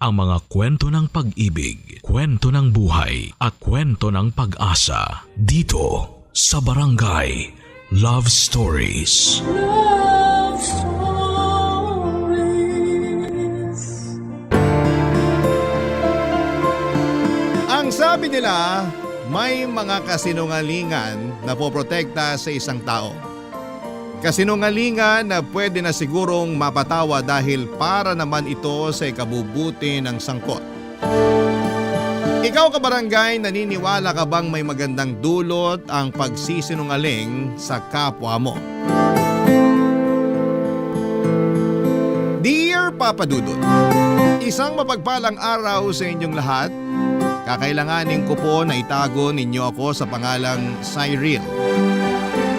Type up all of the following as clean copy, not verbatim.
ang mga kwento ng pag-ibig, kwento ng buhay at kwento ng pag-asa dito sa Barangay Love Stories. Love Stories. Ang sabi nila, may mga kasinungalingan na poprotekta sa isang tao. Kasinungalingan na pwede na sigurong mapatawa dahil para naman ito sa ikabubuti ng sangkot. Ikaw kabarangay, naniniwala ka bang may magandang dulot ang pagsisinungaling sa kapwa mo? Dear Papa Dudut, isang mapagpalang araw sa inyong lahat. Kakailanganin ko po na itago ninyo ako sa pangalang Cyril.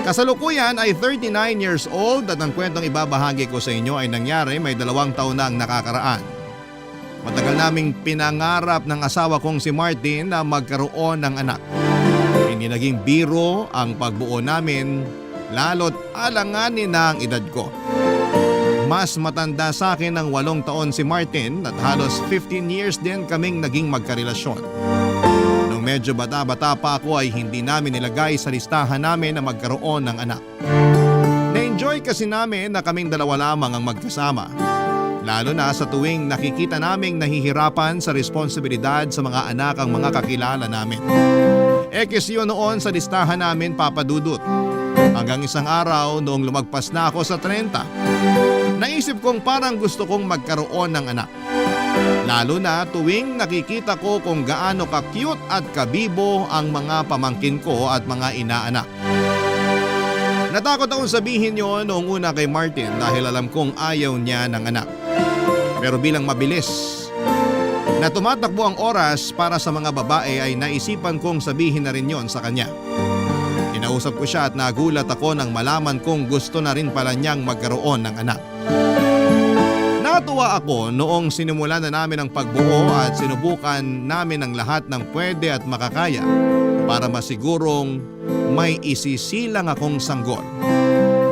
Kasalukuyan ay 39 years old at ang kwentong ibabahagi ko sa inyo ay nangyari may 2 taon na ang nakakaraan. Matagal naming pinangarap ng asawa kong si Martin na magkaroon ng anak. Hindi naging biro ang pagbuo namin, lalo't alanganin na ang edad ko. Mas matanda sa akin ng 8 taon si Martin at halos 15 years din kaming naging magkarelasyon. Nung medyo bata-bata pa ako ay hindi namin nilagay sa listahan namin na magkaroon ng anak. Na-enjoy kasi namin na kaming dalawa lamang ang magkasama. Lalo na sa tuwing nakikita naming nahihirapan sa responsibilidad sa mga anak ang mga kakilala namin. Ekis yun noon sa listahan namin, Papa Dudut. Hanggang isang araw noong lumagpas na ako sa 30, naisip kong parang gusto kong magkaroon ng anak. Lalo na tuwing nakikita ko kung gaano ka-cute at kabibo ang mga pamangkin ko at mga inaanak. Natakot akong sabihin yon noong una kay Martin dahil alam kong ayaw niya ng anak. Pero bilang mabilis na tumatakbo ang oras para sa mga babae ay naisipan kong sabihin na rin yon sa kanya. Kinausap ko siya at nagulat ako nang malaman kong gusto na rin pala niyang magkaroon ng anak. Natuwa ako noong sinimulan na namin ang pagbuo at sinubukan namin ang lahat ng pwede at makakaya para masigurong may isisilang akong sanggol.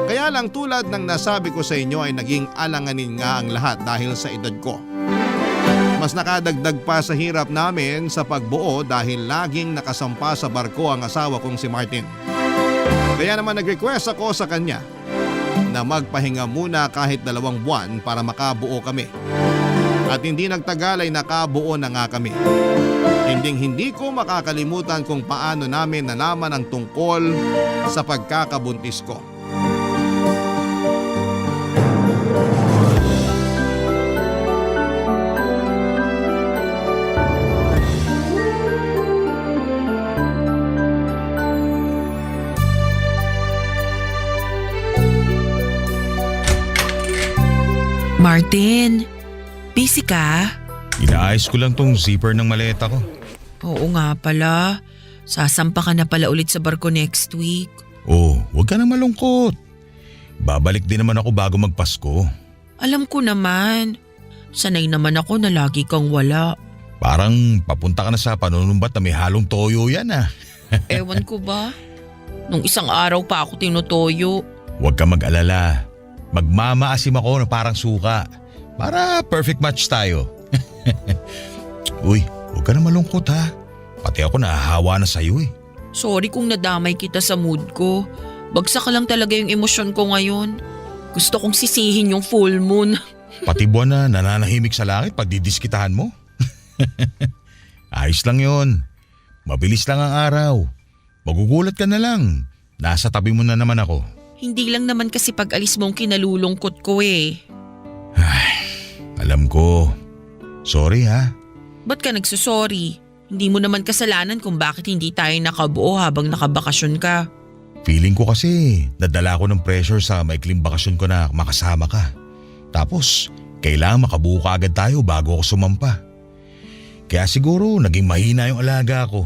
Kaya lang tulad ng nasabi ko sa inyo ay naging alanganin nga ang lahat dahil sa edad ko. Mas nakadagdag pa sa hirap namin sa pagbuo dahil laging nakasampa sa barko ang asawa kong si Martin. Kaya naman nag-request ako sa kanya na magpahinga muna kahit 2 buwan para makabuo kami. At hindi nagtagal ay nakabuo na nga kami. Hindi ko makakalimutan kung paano namin nalaman ang tungkol sa pagkakabuntis ko. Martin, busy ka? Inaayos ko lang tong zipper ng maleta ko. Oo nga pala. Sasampa ka na pala ulit sa barko next week. Oh, huwag ka na malungkot. Babalik din naman ako bago magpasko. Alam ko naman. Sanay naman ako na lagi kang wala. Parang papunta ka na sa panunumbat na may halong toyo yan ah. Ewan ko ba? Nung isang araw pa ako tinutoyo. Huwag ka mag-alala. Magmamaasim ako na parang suka. Para perfect match tayo. Uy, huwag ka na malungkot ha. Pati ako nahahawa na sa'yo eh. Sorry kung nadamay kita sa mood ko. Bagsak lang talaga yung emosyon ko ngayon. Gusto kong sisihin yung full moon. Pati buwan na nananahimik sa langit pag didiskitahan mo. Ayos lang yon. Mabilis lang ang araw. Magugulat ka na lang. Nasa tabi mo na naman ako. Hindi lang naman kasi pag-alis mong kinalulungkot ko eh. Ay, alam ko. Sorry ha. Ba't ka nagsusorry? Hindi mo naman kasalanan kung bakit hindi tayo nakabuo habang nakabakasyon ka. Feeling ko kasi nadala ko ng pressure sa maikling bakasyon ko na makasama ka. Tapos, kailangan makabuo ka agad tayo bago ako sumampa. Kaya siguro naging mahina yung alaga ko.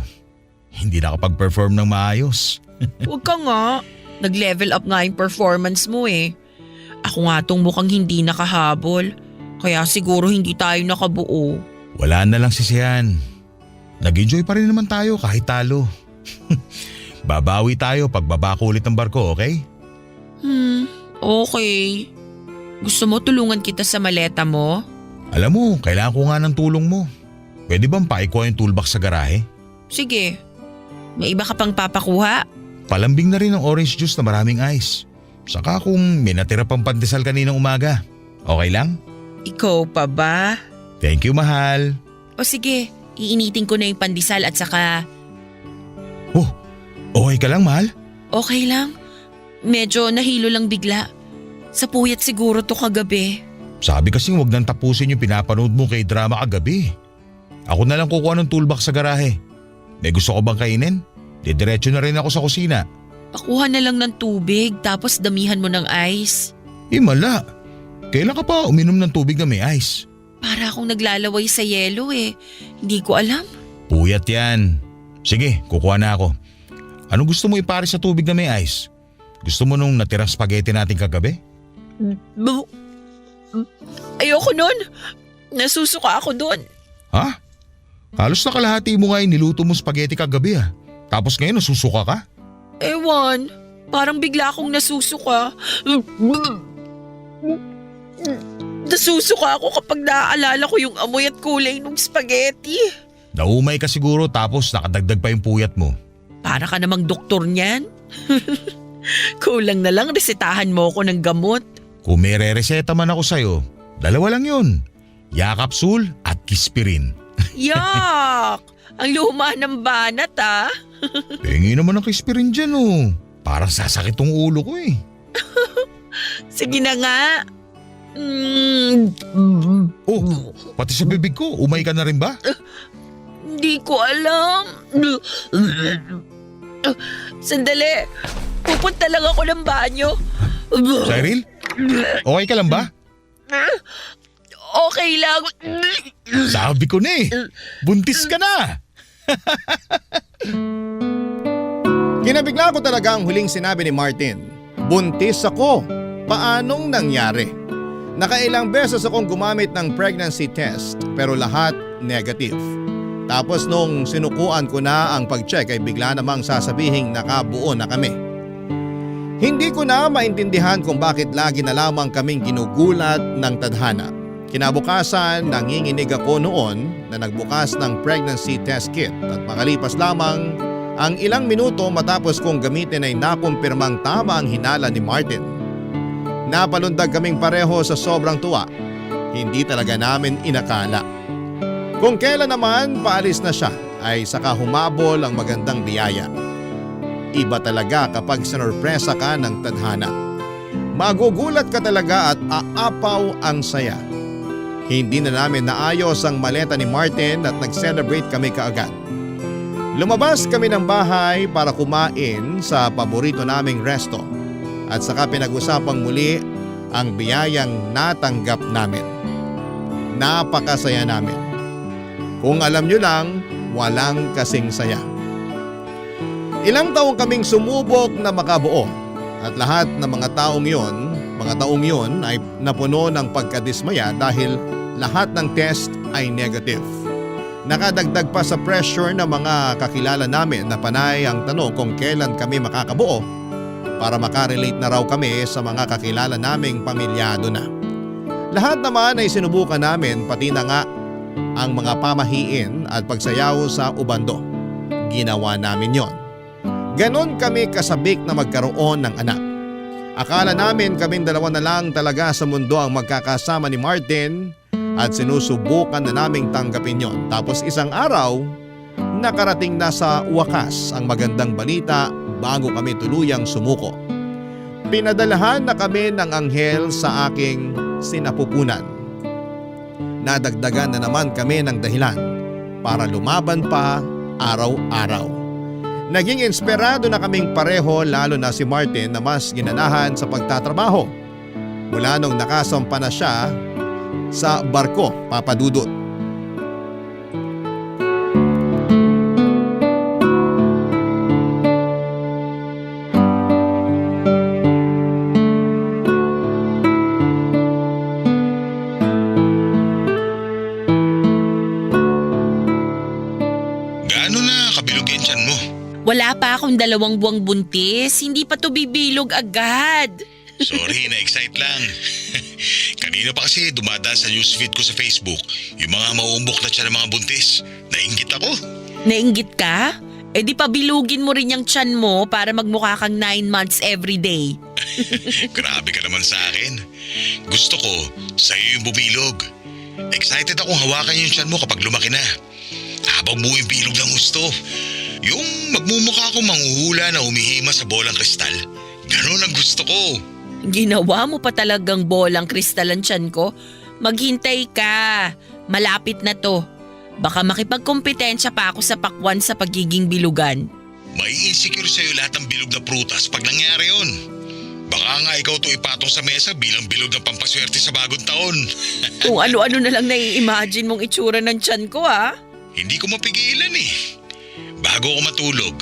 Hindi nakapag-perform ng maayos. Huwag ka nga. Nag-level up nga yung performance mo eh. Ako nga tong mukhang hindi nakahabol. Kaya siguro hindi tayo nakabuo. Wala na lang sisihan. Nag-enjoy pa rin naman tayo kahit talo. Babawi tayo pag babako ulit ng barko, okay? Okay. Gusto mo tulungan kita sa maleta mo? Alam mo, kailangan ko nga ng tulong mo. Pwede bang paikuha yung toolbox sa garahe? Sige. May iba ka pang papakuha? Palambing na rin ng orange juice na maraming ice. Saka kung may natira pang pandesal kaninang umaga. Okay lang? Ikaw pa ba? Thank you, mahal. O sige, iinitin ko na yung pandesal at saka… Oh, okay ka lang, mahal? Okay lang. Medyo nahilo lang bigla. Sa puyat siguro to kagabi. Sabi kasing wag nang tapusin yung pinapanood mo kay drama kagabi. Ako na lang kukuha ng toolbox sa garahe. May gusto ko bang kainin? Didiretso na rin ako sa kusina. Pakuha na lang ng tubig tapos damihan mo ng ice. Mala. Kailan ka pa uminom ng tubig na may ice? Para akong naglalaway sa yelo eh. Hindi ko alam. Puyat yan. Sige, kukuha na ako. Anong gusto mo ipares sa tubig na may ice? Gusto mo nung natirang spaghetti natin kagabi? Ayoko nun. Nasusuka ako dun. Ha? Halos na kalahati mo nga yung niluto mo spaghetti kagabi ah. Tapos ngayon nasusuka ka? Ewan, parang bigla akong nasusuka. Nasusuka ako kapag naaalala ko yung amoy at kulay ng spaghetti. Naumay ka siguro tapos nakadagdag pa yung puyat mo. Para ka namang doktor niyan. Kulang na lang resetahan mo ako ng gamot. Kung may re-reseta man ako sa'yo, dalawa lang yun. Yakapsul at Kispirin. Yak! Ang luma ng banat ah. Pengi naman ang Kispirin dyan oh. Parang sasakit tong ulo ko eh. Sige na nga. Oh, pati sa bibig ko, umay ka na rin ba? Hindi ko alam. Sandali. Pupunta lang ako ng banyo. Cyril? Okay ka lang ba? Okay lang. Sabi ko na eh. Buntis ka na. Kinabigla ko talaga ang huling sinabi ni Martin. Buntis ako. Paanong nangyari? Nakailang beses akong gumamit ng pregnancy test pero lahat negative. Tapos nung sinukuan ko na ang pag-check ay bigla namang sasabihing nakabuo na kami. Hindi ko na maintindihan kung bakit lagi na lamang kaming ginugulat ng tadhana. Kinabukasan, nanginginig ako noon na nagbukas ng pregnancy test kit at makalipas lamang ang ilang minuto matapos kong gamitin ay nakumpirmang tama ang hinala ni Martin. Napalundag kaming pareho sa sobrang tuwa. Hindi talaga namin inakala. Kung kailan naman paalis na siya ay saka humabol ang magandang biyaya. Iba talaga kapag sinurpresa ka ng tadhana. Magugulat ka talaga at aapaw ang saya. Hindi na namin naayos ang maleta ni Martin at nag-celebrate kami kaagad. Lumabas kami ng bahay para kumain sa paborito naming resto at saka pinag-usapang muli ang biyayang natanggap namin. Napakasaya namin. Kung alam nyo lang, walang kasing saya. Ilang taong kaming sumubok na makabuo at lahat ng mga taong yon ay napuno ng pagkadismaya dahil lahat ng test ay negative. Nakadagdag pa sa pressure ng mga kakilala namin na panay ang tanong kung kailan kami makakabuo para makarelate na raw kami sa mga kakilala naming pamilyado na. Lahat naman ay sinubukan namin pati na nga ang mga pamahiin at pagsayaw sa ubando. Ginawa namin yon. Ganon kami kasabik na magkaroon ng anak. Akala namin kaming dalawa na lang talaga sa mundo ang magkakasama ni Martin at sinusubukan na naming tanggapin yon. Tapos isang araw, nakarating na sa wakas ang magandang balita bago kami tuluyang sumuko. Pinadalahan na kami ng anghel sa aking sinapupunan. Nadagdagan na naman kami ng dahilan para lumaban pa araw-araw. Naging inspirado na kaming pareho lalo na si Martin na mas ginanahan sa pagtatrabaho. Mula nung nakasampa na siya sa barko, Papa Dudut. Gaano na kabilog yung tiyan mo? Wala pa akong 2 buwang buntis. Hindi pa to bibilog agad. Sorry, na-excite lang. Kanina pa kasi dumadaan sa newsfeed ko sa Facebook yung mga mauumbok na tiyan ng mga buntis. Nainggit ako. Nainggit ka? Eh di pabilugin mo rin yung tiyan mo para magmukha kang 9 months everyday. Grabe ka naman sa akin. Gusto ko, sa'yo yung bubilog. Excited akong hawakan yung tiyan mo kapag lumaki na. Habang buhay bilog ng gusto. Yung magmumukha akong manghuhula na humihima sa bolang kristal. Ganun ang gusto ko. Ginawa mo pa talagang bolang kristal ang tiyan ko? Maghintay ka. Malapit na to. Baka makipagkompetensya pa ako sa pakwan sa pagiging bilugan. May insecure sa'yo lahat ng bilog na prutas pag nangyari yun. Baka nga ikaw to ipatong sa mesa bilang bilog ng pampaswerte sa bagong taon. Kung ano-ano na lang nai-imagine mong itsura ng tiyan ko ha. Hindi ko mapigilan eh. Bago ako matulog,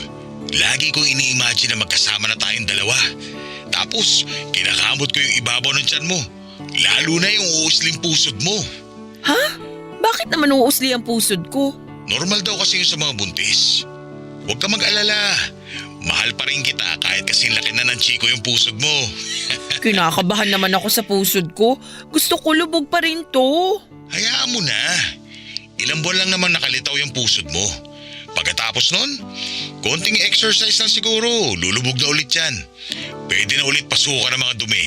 lagi kong ini-imagine na magkasama na tayong dalawa. Tapos, kinakamot ko yung ibabaw ng tiyan mo. Lalo na yung uusling pusod mo. Ha? Bakit naman uusli ang pusod ko? Normal daw kasi yun sa mga buntis. Huwag ka mag-alala. Mahal pa rin kita kahit kasing laki na ng chiko yung pusod mo. Kinakabahan naman ako sa pusod ko. Gusto ko lubog pa rin to. Hayaan mo na. Ilang buwan lang naman nakalitaw yung pusod mo. Pagkatapos nun, konting exercise lang siguro. Lulubog na ulit yan. Pwede na ulit pasukan ng mga dumi.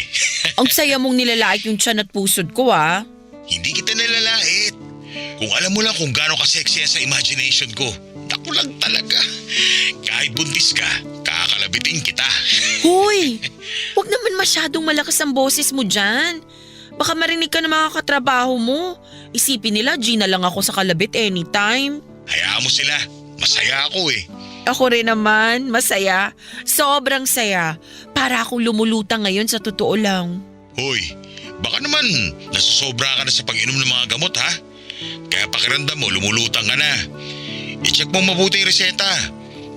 Ang saya mong nilalait yung tiyan at pusod ko ha. Hindi kita nilalait. Kung alam mo lang kung gaano ka-sexy sa imagination ko. Naku lang talaga. Kahit buntis ka, kakalabitin kita. Hoy! Huwag naman masyadong malakas ang boses mo dyan. Baka marinig ka ng mga katrabaho mo. Isipin nila, Gina lang ako sa kalabit anytime. Hayaan mo sila. Masaya ako eh. Ako rin naman, masaya. Sobrang saya. Para akong lumulutang ngayon sa totoo lang. Hoy, baka naman nasusobra ka na sa pag-inom ng mga gamot ha? Kaya pakiramdam mo, lumulutang ka na. I-check mo mabuti yung reseta.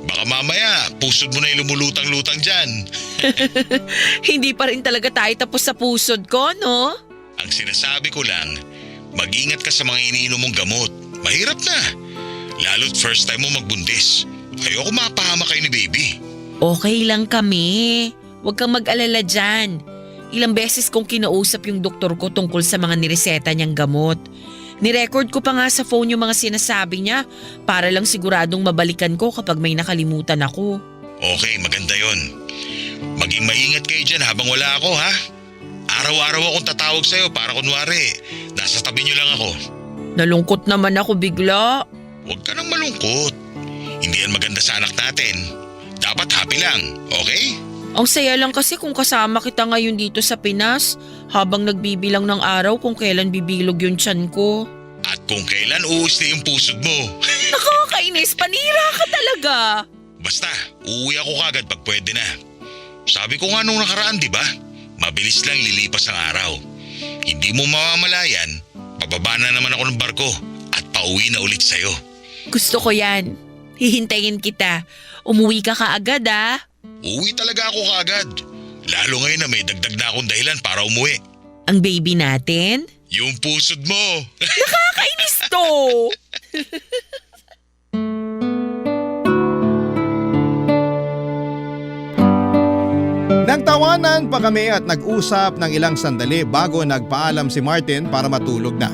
Baka mamaya, pusod mo na yung lumulutang-lutang dyan. Hindi pa rin talaga tayo tapos sa pusod ko, no? Ang sinasabi ko lang, mag-ingat ka sa mga iniinom mong gamot. Mahirap na. Lalo't first time mo magbuntis. Ayoko mapahama kayo ni baby. Okay lang kami. Huwag kang mag-alala dyan. Ilang beses kong kinausap yung doktor ko tungkol sa mga nireseta niyang gamot. Nirecord ko pa nga sa phone yung mga sinasabi niya para lang siguradong mabalikan ko kapag may nakalimutan ako. Okay, maganda yon. Maging maingat kayo dyan habang wala ako ha. Araw-araw akong tatawag sa'yo para kunwari, nasa tabi niyo lang ako. Nalungkot naman ako bigla. Huwag ka nang malungkot. Hindi yan maganda sa anak natin. Dapat happy lang, okay? Ang saya lang kasi kung kasama kita ngayon dito sa Pinas habang nagbibilang ng araw kung kailan bibilog yung tiyan ko. At kung kailan uusli yung pusod mo. Nakakainis, panira ka talaga. Basta, uuwi ako kagad pag pwede na. Sabi ko nga nung nakaraan, di ba? Mabilis lang lilipas ang araw. Hindi mo mamamalayan, pababa na naman ako ng barko at pauwi na ulit sa'yo. Gusto ko yan. Hihintayin kita. Umuwi ka kaagad ah. Uuwi talaga ako kaagad. Lalo ngayon na may dagdag na akong dahilan para umuwi. Ang baby natin? Yung pusod mo. Nakakainis to! Nagtawanan pa kami at nag-usap ng ilang sandali bago nagpaalam si Martin para matulog na.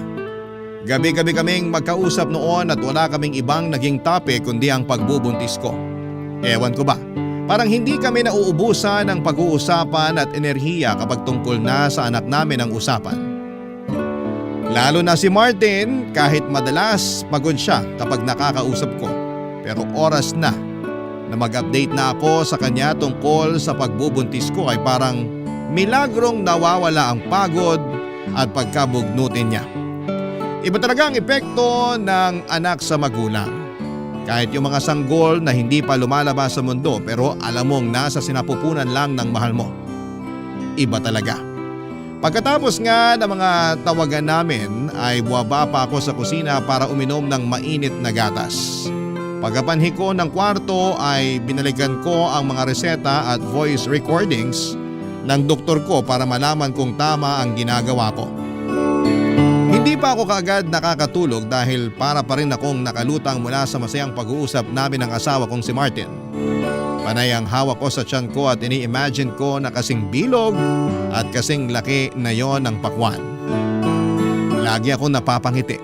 Gabi-gabi kaming magkausap noon at wala kaming ibang naging topic kundi ang pagbubuntis ko. Ewan ko ba, parang hindi kami nauubusan ng pag-uusapan at enerhiya kapag tungkol na sa anak namin ang usapan. Lalo na si Martin, kahit madalas pagod siya kapag nakakausap ko. Pero oras na mag-update na ako sa kanya tungkol sa pagbubuntis ko ay parang milagrong nawawala ang pagod at pagkabugnutin niya. Iba talaga ang epekto ng anak sa magulang. Kahit yung mga sanggol na hindi pa lumalabas sa mundo pero alam mong nasa sinapupunan lang ng mahal mo. Iba talaga. Pagkatapos nga ng mga tawagan namin ay buwaba pa ako sa kusina para uminom ng mainit na gatas. Pagkapanhi ko ng kwarto ay binalikan ko ang mga reseta at voice recordings ng doktor ko para malaman kung tama ang ginagawa ko. Hindi pa ako kaagad nakakatulog dahil para pa rin akong nakalutang mula sa masayang pag-uusap namin ng asawa kong si Martin. Panay ang hawak ko sa tiyan ko at ini-imagine ko na kasing bilog at kasing laki na yon ng pakwan. Lagi ako napapangiti.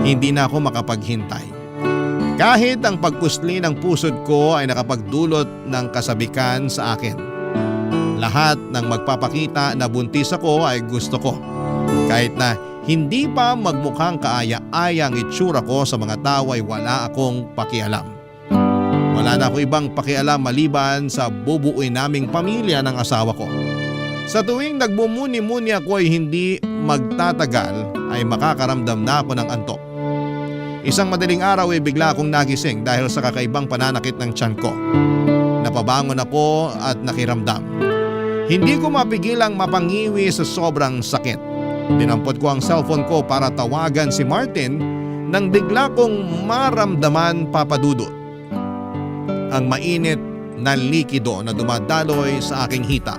Hindi na ako makapaghintay. Kahit ang pagpusli ng pusod ko ay nakapagdulot ng kasabikan sa akin. Lahat ng magpapakita na buntis ako ay gusto ko. Kahit na hindi pa magmukhang kaaya-aya ang itsura ko sa mga tao ay wala akong pakialam. Wala na ako ibang pakialam maliban sa bubuuin naming pamilya ng asawa ko. Sa tuwing nagbumuni-muni ako ay hindi magtatagal ay makakaramdam na ako ng antok. Isang madaling araw ay bigla akong nagising dahil sa kakaibang pananakit ng tiyan ko. Napabangon ako at nakiramdam. Hindi ko mapigilang mapangiwi sa sobrang sakit. Dinampot ko ang cellphone ko para tawagan si Martin nang bigla kong maramdaman, Papa Dudut, ang mainit na likido na dumadaloy sa aking hita.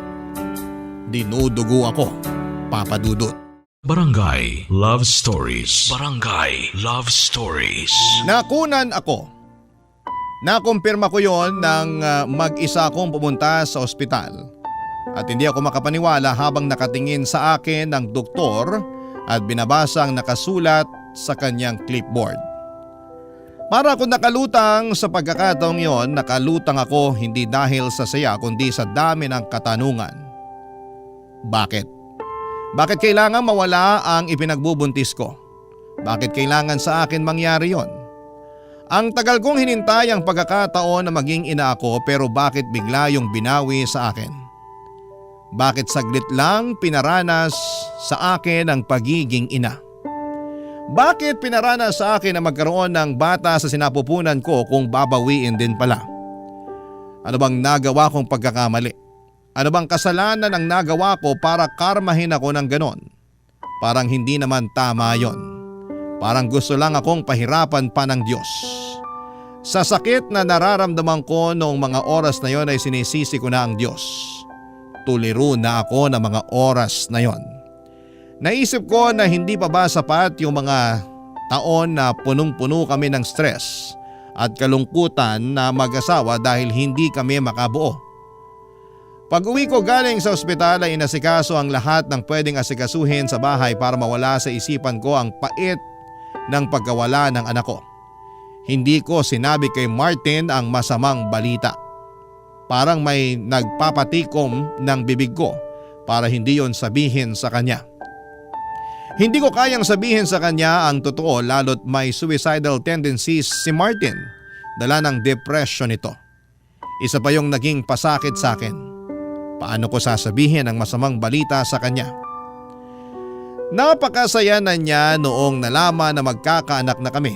Dinudugo ako, Papa Dudut. Barangay Love Stories. Barangay Love Stories. Nakunan ako. Nakumpirma ko yon nang mag-isa akong pumunta sa ospital. At hindi ako makapaniwala habang nakatingin sa akin ng doktor at binabasa ang nakasulat sa kanyang clipboard. Para ako nakalutang sa pagkakataong yon, nakalutang ako hindi dahil sa saya kundi sa dami ng katanungan. Bakit? Bakit kailangan mawala ang ipinagbubuntis ko? Bakit kailangan sa akin mangyari yon? Ang tagal kong hinintay ang pagkakataon na maging ina ako pero bakit bigla yung binawi sa akin? Bakit saglit lang pinaranas sa akin ang pagiging ina? Bakit pinaranas sa akin na magkaroon ng bata sa sinapupunan ko kung babawiin din pala? Ano bang nagawa kong pagkakamali? Ano bang kasalanan ang nagawa ko para karmahin ako ng ganon? Parang hindi naman tama yon. Parang gusto lang akong pahirapan pa ng Diyos. Sa sakit na nararamdaman ko noong mga oras na yon ay sinisisi ko na ang Diyos. Tuliro na ako ng mga oras na yon. Naisip ko na hindi pa ba sapat yung mga taon na punong-puno kami ng stress at kalungkutan na mag-asawa dahil hindi kami makabuo. Pag-uwi ko galing sa ospital ay inasikaso ang lahat ng pwedeng asikasuhin sa bahay para mawala sa isipan ko ang pait ng pagkawala ng anak ko. Hindi ko sinabi kay Martin ang masamang balita. Parang may nagpapatikom ng bibig ko para hindi yon sabihin sa kanya. Hindi ko kayang sabihin sa kanya ang totoo lalo't may suicidal tendencies si Martin. Dala ng depression ito. Isa pa yung naging pasakit sa akin. Paano ko sasabihin ang masamang balita sa kanya? Napakasaya na niya noong nalaman na magkakaanak na kami.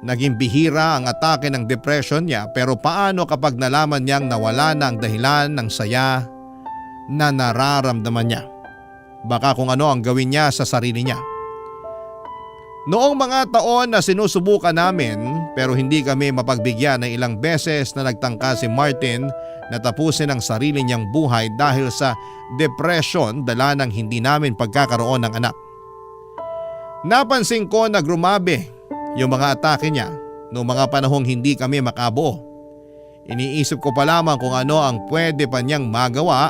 Naging bihira ang atake ng depression niya pero paano kapag nalaman niyang nawala na ang dahilan ng saya na nararamdaman niya? Baka kung ano ang gawin niya sa sarili niya. Noong mga taon na sinusubukan namin pero hindi kami mapagbigyan ng ilang beses na nagtangka si Martin na tapusin ang sarili niyang buhay dahil sa depression dala ng hindi namin pagkakaroon ng anak. Napansin ko na grumabe yung mga atake niya noong mga panahong hindi kami makabuo. Iniisip ko pa lamang kung ano ang pwede pa niyang magawa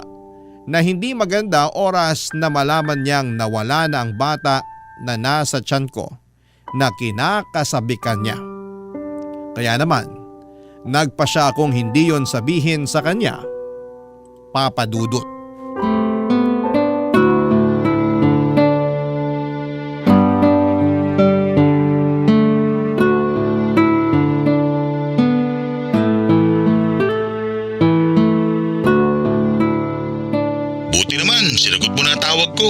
na hindi maganda oras na malaman niyang nawala na ang bata na nasa tiyan ko na kinakasabikan niya. Kaya naman, nagpasya akong hindi yon sabihin sa kanya, Papa Dudut. Buti naman, sinagot mo na ang tawag ko.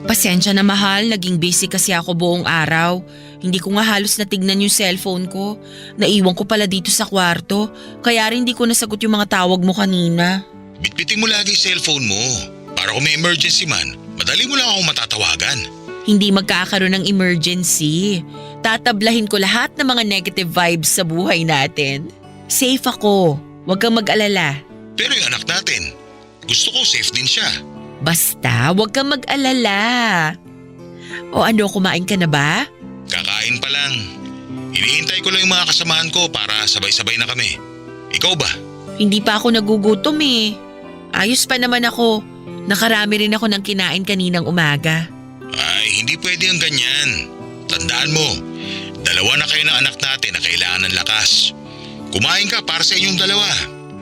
Pasensya na mahal, naging busy kasi ako buong araw. Hindi ko nga halos natignan yung cellphone ko. Naiwan ko pala dito sa kwarto, kaya rin hindi ko nasagot yung mga tawag mo kanina. Bitbitin mo lagi yung cellphone mo. Para kung may emergency man, madali mo lang akong matatawagan. Hindi magkakaroon ng emergency. Tatablahin ko lahat ng mga negative vibes sa buhay natin. Safe ako, huwag kang mag-alala. Pero yung anak natin, gusto ko safe din siya. Basta, huwag kang mag-alala. O ano, kumain ka na ba? Kakain pa lang. Hinihintay ko lang yung mga kasamahan ko para sabay-sabay na kami. Ikaw ba? Hindi pa ako nagugutom eh. Ayos pa naman ako. Nakarami rin ako ng kinain kaninang umaga. Ay, hindi pwede pwede ang ganyan. Tandaan mo, dalawa na kayo ng anak natin na kailangan ng lakas. Kumain ka para sa inyong dalawa.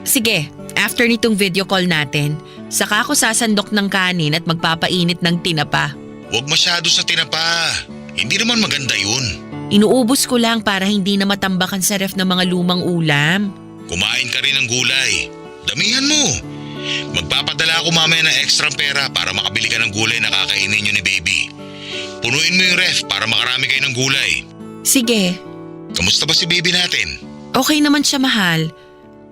Sige, after nitong video call natin, saka ako sasandok ng kanin at magpapainit ng tinapa. Huwag masyado sa tinapa. Hindi naman maganda yun. Inuubos ko lang para hindi na matambakan sa ref ng mga lumang ulam. Kumain ka rin ng gulay. Damihan mo. Magpapadala ako mamaya ng extra pera para makabili ka ng gulay na kakainin nyo ni baby. Punuin mo yung ref para makarami kayo ng gulay. Sige. Kamusta ba si baby natin? Okay naman siya, mahal.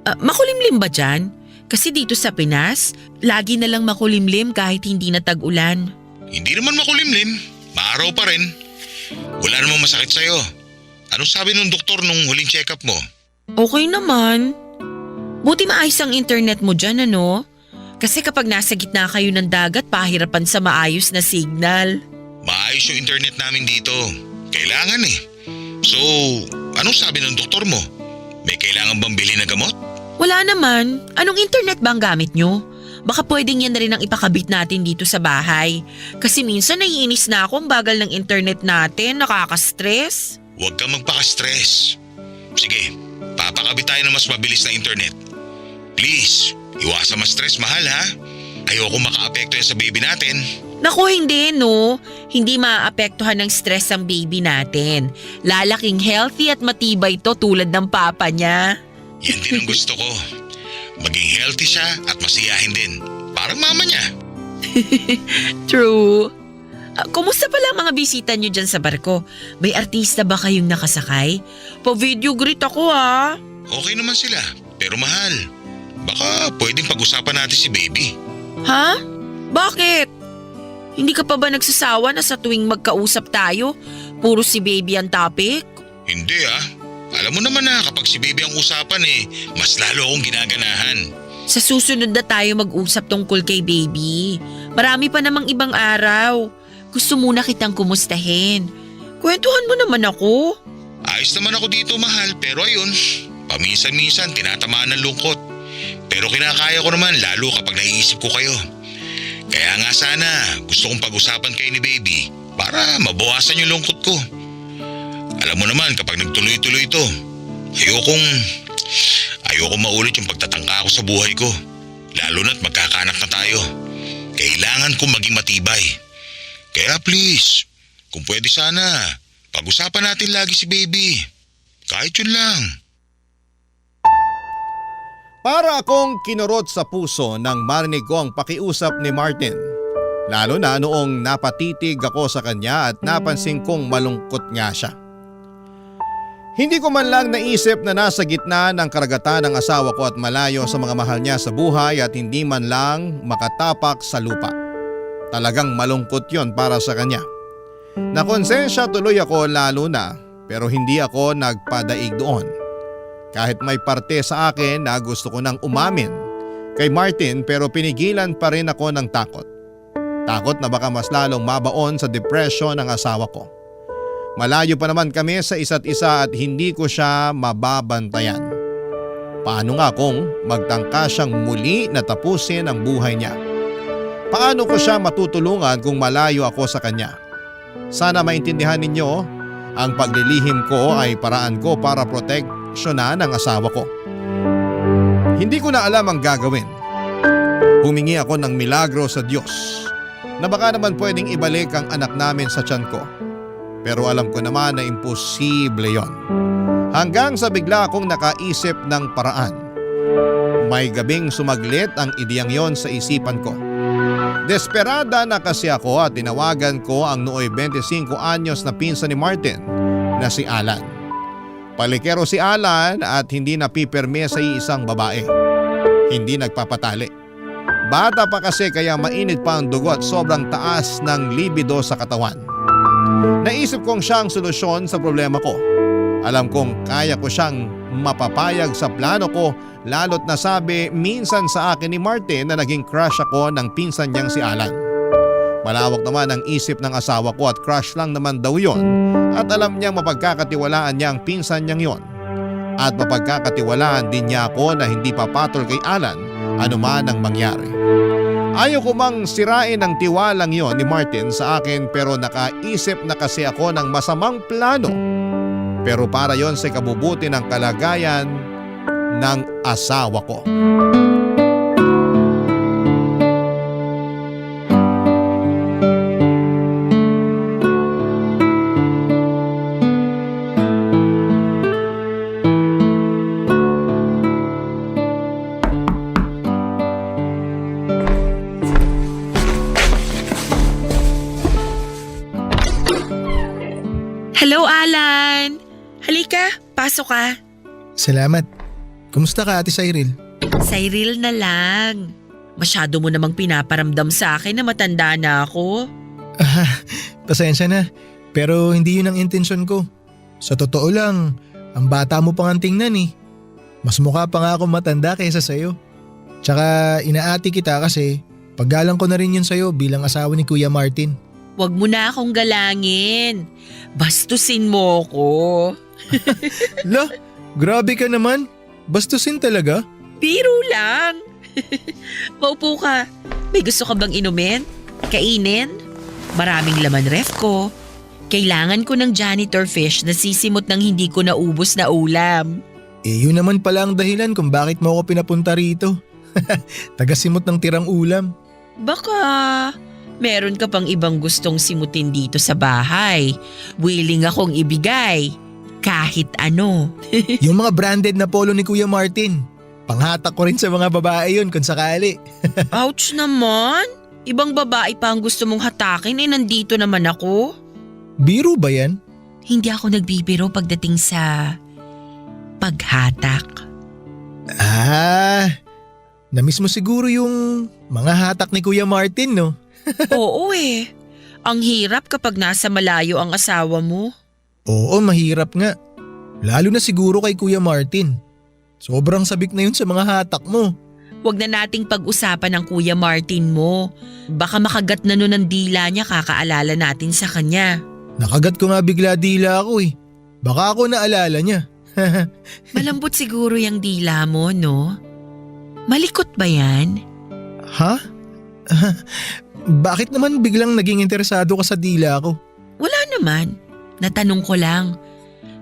Makulimlim ba dyan? Kasi dito sa Pinas, lagi na lang makulimlim kahit hindi na tag-ulan. Hindi naman makulimlim. Maaraw pa rin. Wala namang masakit sa'yo. Anong sabi ng doktor nung huling check-up mo? Okay naman. Buti maayos ang internet mo dyan, ano? Kasi kapag nasa gitna kayo ng dagat, pahirapan sa maayos na signal. Maayos yung internet namin dito. Kailangan eh. So, anong sabi ng doktor mo? May kailangan bang bilhin na gamot? Wala naman. Anong internet ba ang gamit nyo? Baka pwedeng yan na rin ang ipakabit natin dito sa bahay. Kasi minsan naiinis na ako ang bagal ng internet natin, nakaka-stress. Huwag kang magpaka-stress. Sige, papakabit tayo ng mas mabilis na internet. Please, iwasan ma-stress, mahal ha? Ayoko maka-apekto yan sa baby natin. Naku, hindi no. Hindi maaapektuhan ng stress ang baby natin. Lalaking healthy at matibay to tulad ng papa niya. Yan din ang gusto ko. Maging healthy siya at masiyahin din. Parang mama niya. True. Kumusta pala ang mga bisita niyo dyan sa barko? May artista ba kayong nakasakay? Pa-video greet ako ha. Okay naman sila, pero mahal. Baka pwedeng pag-usapan natin si baby. Ha? Bakit? Hindi ka pa ba nagsasawa na sa tuwing magkausap tayo, puro si baby ang topic? Hindi ah. Alam mo naman na kapag si baby ang usapan mas lalo akong ginaganahan. Sa susunod na tayo mag-usap tungkol kay baby. Marami pa namang ibang araw. Gusto muna kitang kumustahin. Kwentuhan mo naman ako. Ayos naman ako dito, mahal, pero ayun, paminsan-minsan tinatamaan ng lungkot. Pero kinakaya ko naman lalo kapag naiisip ko kayo. Kaya nga sana gusto kong pag-usapan kayo ni baby para mabawasan yung lungkot ko. Alam mo naman kapag nagtuloy-tuloy ito, ayokong maulit yung pagtatangka ko sa buhay ko. Lalo na't magkakaanak na tayo. Kailangan kong maging matibay. Kaya please, kung pwede sana, pag-usapan natin lagi si baby. Kahit yun lang. Para akong kinurot sa puso nang marinig ko ang pakiusap ni Martin. Lalo na noong napatitig ako sa kanya at napansin kong malungkot nga siya. Hindi ko man lang naisip na nasa gitna ng karagatan ng asawa ko at malayo sa mga mahal niya sa buhay at hindi man lang makatapak sa lupa. Talagang malungkot yon para sa kanya. Nakonsensya tuloy ako lalo na pero hindi ako nagpadaig doon. Kahit may parte sa akin na gusto ko nang umamin kay Martin pero pinigilan pa rin ako ng takot. Takot na baka mas lalong mabaon sa depression ng asawa ko. Malayo pa naman kami sa isa't isa at hindi ko siya mababantayan. Paano nga kung magtangka siyang muli na tapusin ang buhay niya? Paano ko siya matutulungan kung malayo ako sa kanya? Sana maintindihan ninyo, ang paglilihim ko ay paraan ko para proteksyonan ang asawa ko. Hindi ko na alam ang gagawin. Humingi ako ng milagro sa Diyos na baka naman pwedeng ibalik ang anak namin sa tiyan ko. Pero alam ko naman na imposible yon. Hanggang sa bigla akong nakaisip ng paraan. May gabing sumaglit ang ideyang yon sa isipan ko. Desperada na kasi ako at tinawagan ko ang nooy 25 anyos na pinsan ni Martin na si Alan. Palikero si Alan at hindi napipirme sa isang babae. Hindi nagpapatali. Bata pa kasi kaya mainit pa ang dugo at sobrang taas ng libido sa katawan. Naisip kong siyang solusyon sa problema ko. Alam kong kaya ko siyang mapapayag sa plano ko lalo't nasabi minsan sa akin ni Martin na naging crush ako ng pinsan niyang si Alan. Malawak naman ang isip ng asawa ko at crush lang naman daw yon at alam niyang mapagkakatiwalaan niya ang pinsan niyang yon. At mapagkakatiwalaan din niya ako na hindi papatol kay Alan anuman ang mangyari. Ayaw ko mang sirain ang tiwalang yon ni Martin sa akin pero nakaisip na kasi ako ng masamang plano. Pero para yon sa kabubuti ng kalagayan ng asawa ko. Hello, Alan! Halika, pasok ka. Salamat. Kumusta ka, Ate Cyril? Cyril na lang. Masyado mo namang pinaparamdam sa akin na matanda na ako. Pasensya na. Pero hindi yun ang intensyon ko. Sa totoo lang, ang bata mo pang tingnan eh. Mas mukha pa nga ako matanda kaysa sa'yo. Tsaka inaati kita kasi paggalang ko na rin yun sa'yo bilang asawa ni Kuya Martin. Huwag mo na akong galangin. Bastusin mo ko. La, grabe ka naman. Bastusin talaga? Biro lang. Maupo ka. May gusto ka bang inumin? Kainin? Maraming laman ref ko. Kailangan ko ng janitor fish na sisimot ng hindi ko naubos na ulam. Yun naman pala ang dahilan kung bakit mo ako pinapunta rito. Tagasimot ng tirang ulam. Baka meron ka pang ibang gustong simutin dito sa bahay. Willing akong ibigay. Kahit ano. Yung mga branded na polo ni Kuya Martin. Panghatak ko rin sa mga babae yun kung sakali. Ouch naman. Ibang babae pa ang gusto mong hatakin nandito naman ako. Biro ba yan? Hindi ako nagbibiro pagdating sa paghatak. Namiss mo siguro yung mga hatak ni Kuya Martin, no? Oo eh. Ang hirap kapag nasa malayo ang asawa mo. Oo, mahirap nga. Lalo na siguro kay Kuya Martin. Sobrang sabik na yun sa mga hatak mo. Huwag na nating pag-usapan ng Kuya Martin mo. Baka makagat na nun ang dila niya kakaalala natin sa kanya. Nakagat ko nga bigla dila ako eh. Baka ako naalala niya. Malambot siguro yung dila mo, no? Malikot ba yan? Ha? Bakit naman biglang naging interesado ka sa dila ko? Wala naman. Natanong ko lang.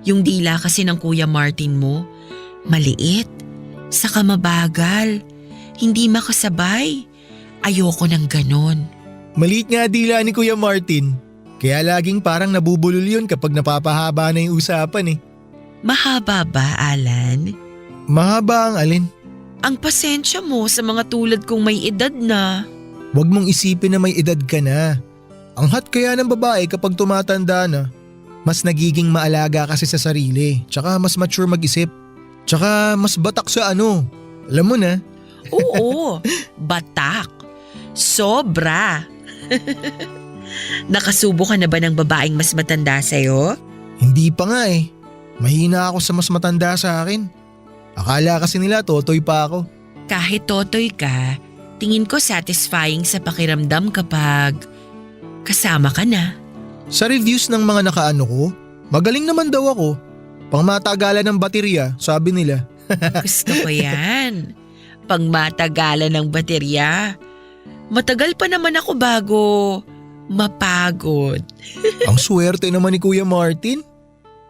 Yung dila kasi ng Kuya Martin mo, maliit, saka mabagal, hindi makasabay. Ayoko ng ganon. Maliit nga dila ni Kuya Martin. Kaya laging parang nabubulol yun kapag napapahaba na yung usapan eh. Mahaba ba, Alan? Mahaba ang alin? Ang pasensya mo sa mga tulad kong may edad na. Huwag mong isipin na may edad ka na. Ang hot kaya ng babae kapag tumatanda na. Mas nagiging maalaga kasi sa sarili. Tsaka mas mature mag-isip. Tsaka mas batak sa ano. Alam mo na. Oo, batak. Sobra. Nakasubo ka na ba ng babaeng mas matanda sa'yo? Hindi pa nga eh. Mahina ako sa mas matanda sa akin. Akala kasi nila totoy pa ako. Kahit totoy ka, tingin ko satisfying sa pakiramdam kapag kasama ka na. Sa reviews ng mga nakaano ko, magaling naman daw ako. Pangmatagalan ng baterya, sabi nila. Gusto ko yan. Pangmatagalan ng baterya. Matagal pa naman ako bago mapagod. Ang swerte naman ni Kuya Martin.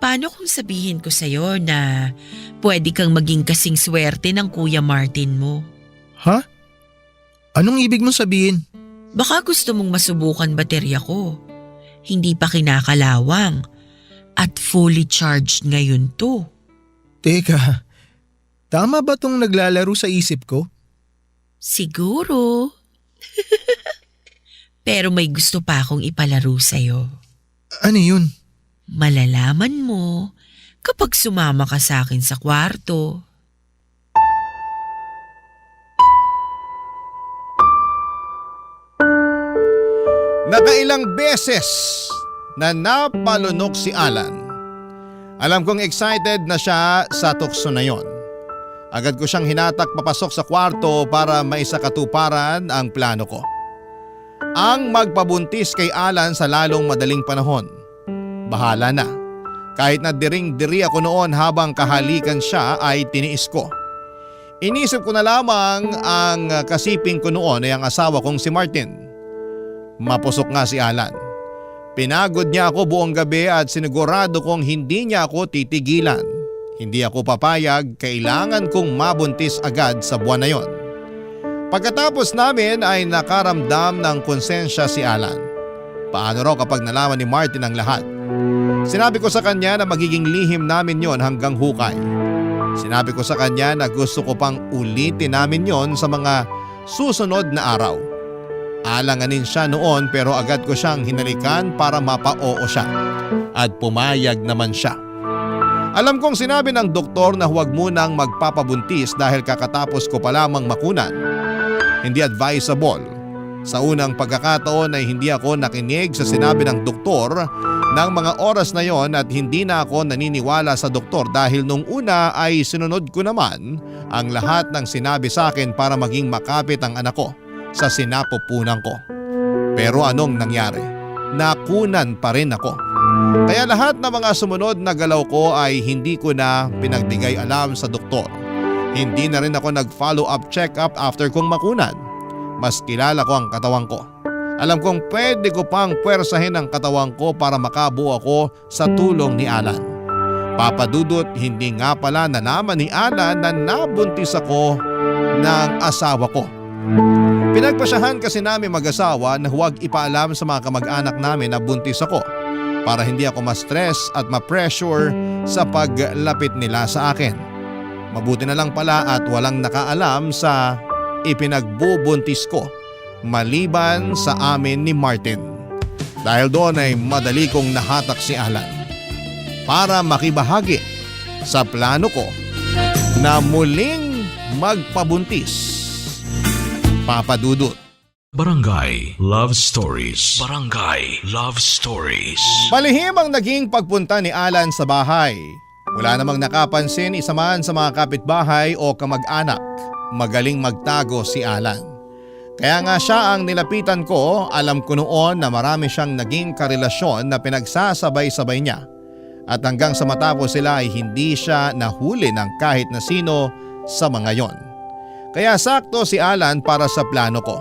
Paano kung sabihin ko sa'yo na pwede kang maging kasing swerte ng Kuya Martin mo? Ha? Anong ibig mong sabihin? Baka gusto mong masubukan baterya ko. Hindi pa kinakalawang at fully charged ngayon to. Teka, tama ba tong naglalaro sa isip ko? Siguro. Pero may gusto pa akong ipalaro sa'yo. Ano yun? Malalaman mo kapag sumama ka sa akin sa kwarto. Nakailang beses na napalunok si Alan. Alam kong excited na siya sa tukso na yon. Agad ko siyang hinatak papasok sa kwarto para maisakatuparan ang plano ko. Ang magpabuntis kay Alan sa lalong madaling panahon. Bahala na. Kahit na diring-diri ako noon habang kahalikan siya ay tiniis ko. Inisip ko na lamang ang kasiping ko noon ay ang asawa kong si Martin. Mapusok nga si Alan. Pinagod niya ako buong gabi at sinigurado kong hindi niya ako titigilan. Hindi ako papayag, kailangan kong mabuntis agad sa buwan na yon. Pagkatapos namin ay nakaramdam ng konsensya si Alan. Paano raw kapag nalaman ni Martin ang lahat? Sinabi ko sa kanya na magiging lihim namin yon hanggang hukay. Sinabi ko sa kanya na gusto ko pang ulitin namin yon sa mga susunod na araw. Alanganin siya noon pero agad ko siyang hinalikan para mapa-oo siya. At pumayag naman siya. Alam kong sinabi ng doktor na huwag munang magpapabuntis dahil kakatapos ko pa lamang makunan. Hindi advisable. Sa unang pagkakataon ay hindi ako nakinig sa sinabi ng doktor ng mga oras na yon at hindi na ako naniniwala sa doktor dahil nung una ay sinunod ko naman ang lahat ng sinabi sa akin para maging makapit ang anak ko sa sinapupunan ko. Pero anong nangyari? Nakunan pa rin ako. Kaya lahat ng mga sumunod na galaw ko ay hindi ko na pinagbigay alam sa doktor. Hindi na rin ako nag-follow up check-up after kong makunan. Mas kilala ko ang katawan ko. Alam kong pwede ko pang puwersahin ang katawan ko para makabuo ako sa tulong ni Alan. Papadudot, hindi nga pala nalaman ni Alan na nabuntis ako ng asawa ko. Pinagpasyahan kasi namin mag-asawa na huwag ipaalam sa mga kamag-anak namin na buntis ako para hindi ako ma-stress at ma-pressure sa paglapit nila sa akin. Mabuti na lang pala at walang nakaalam sa ipinagbubuntis ko maliban sa amin ni Martin. Dahil doon ay madali kong nahatak si Alan para makibahagi sa plano ko na muling magpabuntis. Papadudot. Barangay Love Stories. Barangay Love Stories. Malihim ang naging pagpunta ni Alan sa bahay. Wala namang nakapansin isa man sa mga kapitbahay o kamag-anak. Magaling magtago si Alan. Kaya nga siya ang nilapitan ko, alam ko noon na marami siyang naging karelasyon na pinagsasabay-sabay niya. At hanggang sa matapos sila ay hindi siya nahuli ng kahit na sino sa mga yon. Kaya sakto si Alan para sa plano ko.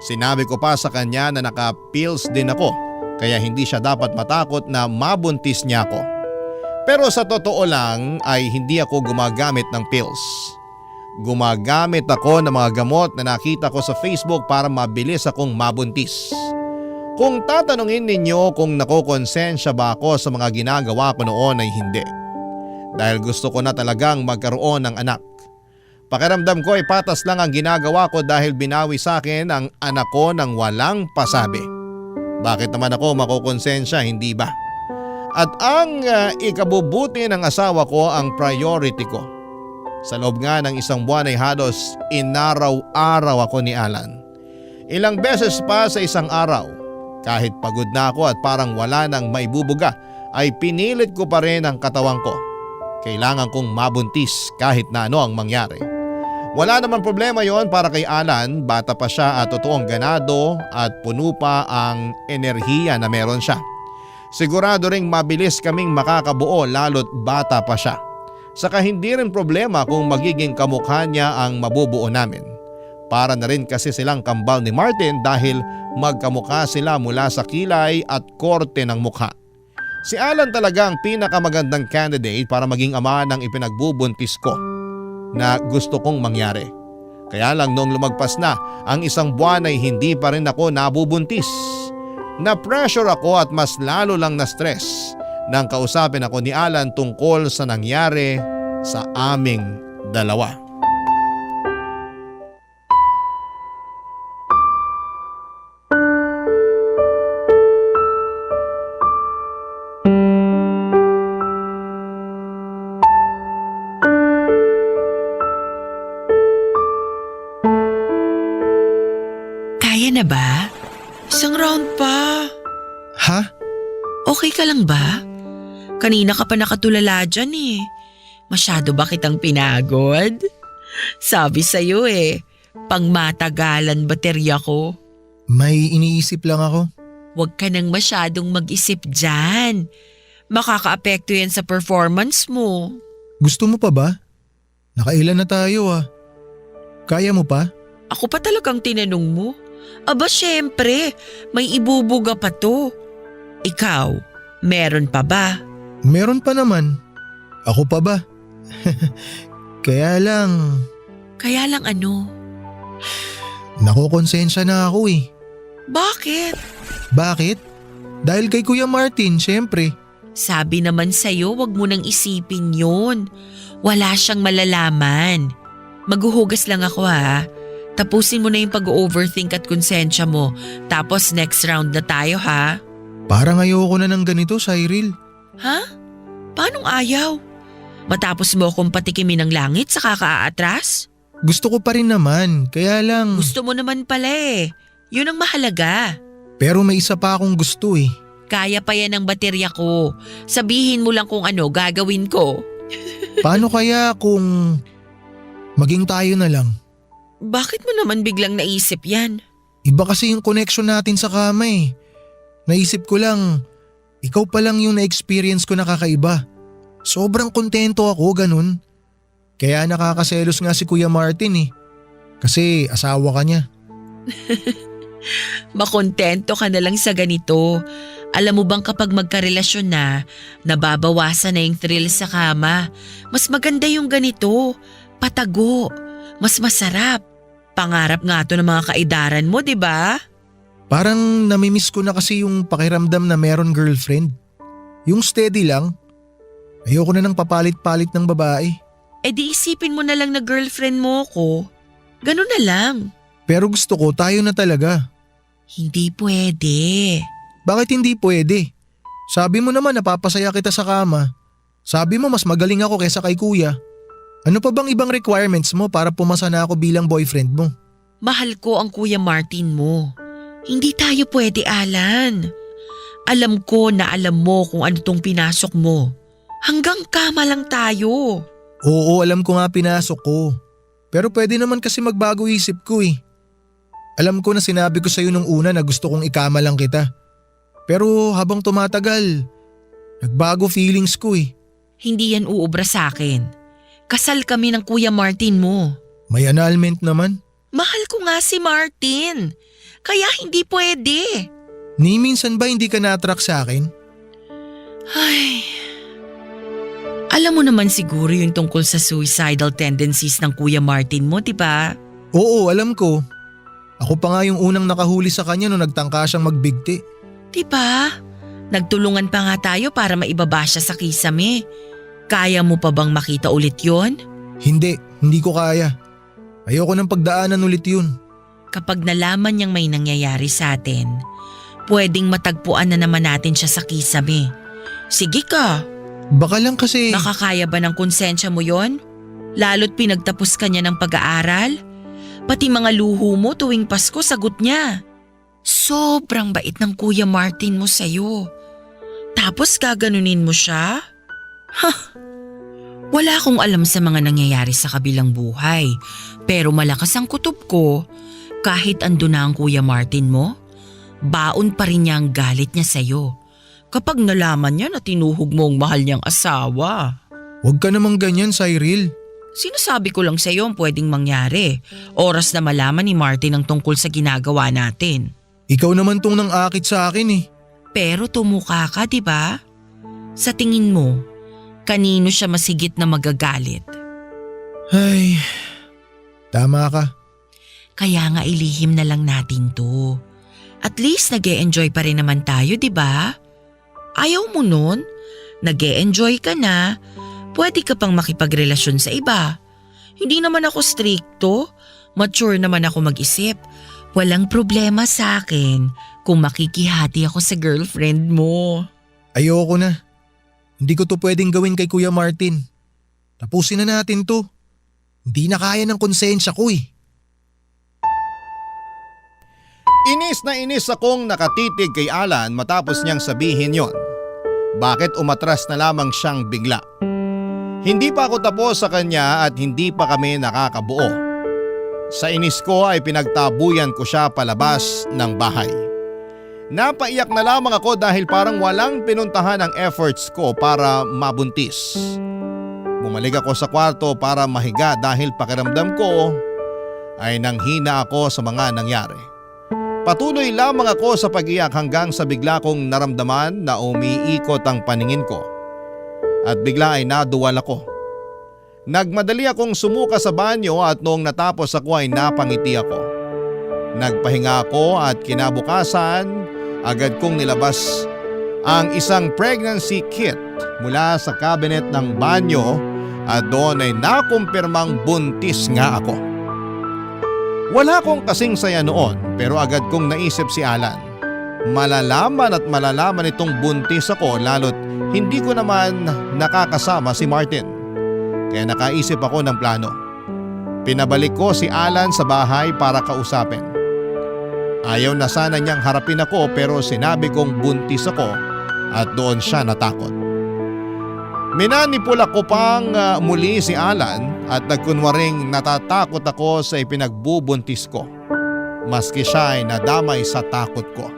Sinabi ko pa sa kanya na naka-pills din ako kaya hindi siya dapat matakot na mabuntis niya ako. Pero sa totoo lang ay hindi ako gumagamit ng pills. Gumagamit ako ng mga gamot na nakita ko sa Facebook para mabilis akong mabuntis. Kung tatanungin ninyo kung nakokonsensya ba ako sa mga ginagawa ko noon ay hindi. Dahil gusto ko na talagang magkaroon ng anak. Pakiramdam ko ay patas lang ang ginagawa ko dahil binawi sa akin ang anak ko ng walang pasabi. Bakit naman ako makokonsensya, hindi ba? At ang ikabubuti ng asawa ko ang priority ko. Sa loob nga ng isang buwan ay halos inaraw-araw ako ni Alan. Ilang beses pa sa isang araw, kahit pagod na ako at parang wala nang maibubuga, ay pinilit ko pa rin ang katawan ko. Kailangan kong mabuntis kahit na ano ang mangyari. Wala naman problema yon para kay Alan, bata pa siya at totoong ganado at puno pa ang enerhiya na meron siya. Sigurado ring mabilis kaming makakabuo lalo't bata pa siya. Saka hindi rin problema kung magiging kamukha niya ang mabubuo namin. Para na rin kasi silang kambal ni Martin dahil magkamukha sila mula sa kilay at korte ng mukha. Si Alan talaga ang pinakamagandang candidate para maging ama ng ipinagbubuntis ko na gusto kong mangyari. Kaya lang noong lumagpas na ang isang buwan ay hindi pa rin ako nabubuntis. Na-pressure ako at mas lalo lang na-stress nang kausapin ako ni Alan tungkol sa nangyari sa aming dalawa. Kaya na ba? Isang round pa. Ha? Okay ka lang ba? Kanina ka pa nakatulala dyan eh. Masyado ba kitang pinagod? Sabi sa'yo pangmatagalan baterya ko. May iniisip lang ako. Huwag ka nang masyadong mag-isip dyan. Makakaapekto yan sa performance mo. Gusto mo pa ba? Nakailan na tayo ah. Kaya mo pa? Ako pa talagang tinanong mo? Aba syempre, may ibubuga pa to. Ikaw, meron pa ba? Meron pa naman. Ako pa ba? Kaya lang, Kaya lang ano? nakokonsensya na ako eh. Bakit? Bakit? Dahil kay Kuya Martin, syempre. Sabi naman sa'yo, wag mo nang isipin yun. Wala siyang malalaman. Maghuhugas lang ako ha. Tapusin mo na yung pag-overthink at konsensya mo. Tapos next round na tayo ha. Parang ayoko na ng ganito, Cyril. Ha? Paanong ayaw? Matapos mo akong patikimin ng langit sa kakaatras? Gusto ko pa rin naman, kaya lang… Gusto mo naman pala eh. Yun ang mahalaga. Pero may isa pa akong gusto eh. Kaya pa yan ang baterya ko. Sabihin mo lang kung ano gagawin ko. Paano kaya kung maging tayo na lang? Bakit mo naman biglang naisip yan? Iba kasi yung connection natin sa kama eh. Naisip ko lang, ikaw pa lang yung na-experience ko na kakaiba. Sobrang kontento ako, ganun. Kaya nakakaselos nga si Kuya Martin eh. Kasi asawa ka niya. Makontento ka na lang sa ganito. Alam mo bang kapag magkarelasyon na, nababawasan na yung thrill sa kama. Mas maganda yung ganito. Patago. Mas masarap. Pangarap nga to ng mga kaidaran mo, di ba? Parang namimiss ko na kasi yung pakiramdam na meron girlfriend. Yung steady lang. Ayoko na ng papalit-palit ng babae. E di isipin mo na lang na girlfriend mo ko. Ganun na lang. Pero gusto ko tayo na talaga. Hindi pwede. Bakit hindi pwede? Sabi mo naman napapasaya kita sa kama. Sabi mo mas magaling ako kaysa kay kuya. Ano pa bang ibang requirements mo para pumasa na ako bilang boyfriend mo? Mahal ko ang Kuya Martin mo. Hindi tayo pwede, Alan. Alam ko na alam mo kung ano tong pinasok mo. Hanggang kama lang tayo. Oo, alam ko nga pinasok ko. Pero pwede naman kasi magbago isip ko eh. Alam ko na sinabi ko sa'yo nung una na gusto kong ikama lang kita. Pero habang tumatagal, nagbago feelings ko eh. Hindi yan uubra sa akin. Kasal kami ng Kuya Martin mo. May annulment naman. Mahal ko nga si Martin. Kaya hindi pwede. Ni minsan ba hindi ka na-attract sa akin? Ay. Alam mo naman siguro yung tungkol sa suicidal tendencies ng Kuya Martin mo, di ba? Oo, alam ko. Ako pa nga yung unang nakahuli sa kanya nung nagtangka siyang magbigti. Di ba? Nagtulungan pa nga tayo para maibaba siya sa kisame. Kaya mo pa bang makita ulit yon? Hindi ko kaya. Ayoko ng pagdaanan ulit yun. Kapag nalaman niyang may nangyayari sa atin, pwedeng matagpuan na naman natin siya sa kisame. Sige ka. Baka lang kasi… Nakakaya ba ng konsensya mo yon? Lalo't pinagtapos ka niya ng pag-aaral? Pati mga luho mo tuwing Pasko sagot niya. Sobrang bait ng Kuya Martin mo sa'yo. Tapos gaganunin mo siya? Wala akong alam sa mga nangyayari sa kabilang buhay. Pero malakas ang kutob ko. Kahit ando na ang Kuya Martin mo, baon pa rin niya ang galit niya sa'yo. Kapag nalaman niya na tinuhog mo ang mahal niyang asawa. Huwag ka namang ganyan, Cyril. Sinasabi ko lang sa'yo ang pwedeng mangyari. Oras na malaman ni Martin ang tungkol sa ginagawa natin. Ikaw naman tong nang akit sa akin eh. Pero tumuka ka, di ba? Sa tingin mo, kanino siya masigit na magagalit? Ay, tama ka. Kaya nga ilihim na lang natin to. At least nag-e-enjoy pa rin naman tayo, di ba? Ayaw mo nun? Nag-e-enjoy ka na. Pwede ka pang makipagrelasyon sa iba. Hindi naman ako stricto. Mature naman ako mag-isip. Walang problema sa akin kung makikihati ako sa girlfriend mo. Ayoko na. Hindi ko to pwedeng gawin kay Kuya Martin. Tapusin na natin to. Hindi na kaya ng konsensya ko eh. Inis na inis akong nakatitig kay Alan matapos niyang sabihin yon. Bakit umatras na lamang siyang bigla? Hindi pa ako tapos sa kanya at hindi pa kami nakakabuo. Sa inis ko ay pinagtabuyan ko siya palabas ng bahay. Napaiyak na lamang ako dahil parang walang pinuntahan ang efforts ko para mabuntis. Bumalik ako sa kwarto para mahiga dahil pakiramdam ko ay nanghina ako sa mga nangyari. Patuloy lamang ako sa pag-iyak hanggang sa bigla kong naramdaman na umiikot ang paningin ko at bigla ay naduwal ako. Nagmadali akong sumuka sa banyo at noong natapos ako ay napangiti ako. Nagpahinga ako at kinabukasan agad kong nilabas ang isang pregnancy kit mula sa cabinet ng banyo at doon ay nakumpirmang buntis nga ako. Wala akong kasing saya noon pero agad kong naisip si Alan. Malalaman at malalaman itong buntis ako lalo't hindi ko naman nakakasama si Martin. Kaya nakaisip ako ng plano. Pinabalik ko si Alan sa bahay para kausapin. Ayaw na sana niyang harapin ako pero sinabi kong buntis ako at doon siya natakot. Minanipula ko pang muli si Alan at nagkunwaring natatakot ako sa ipinagbubuntis ko. Maski siya ay nadamay sa takot ko.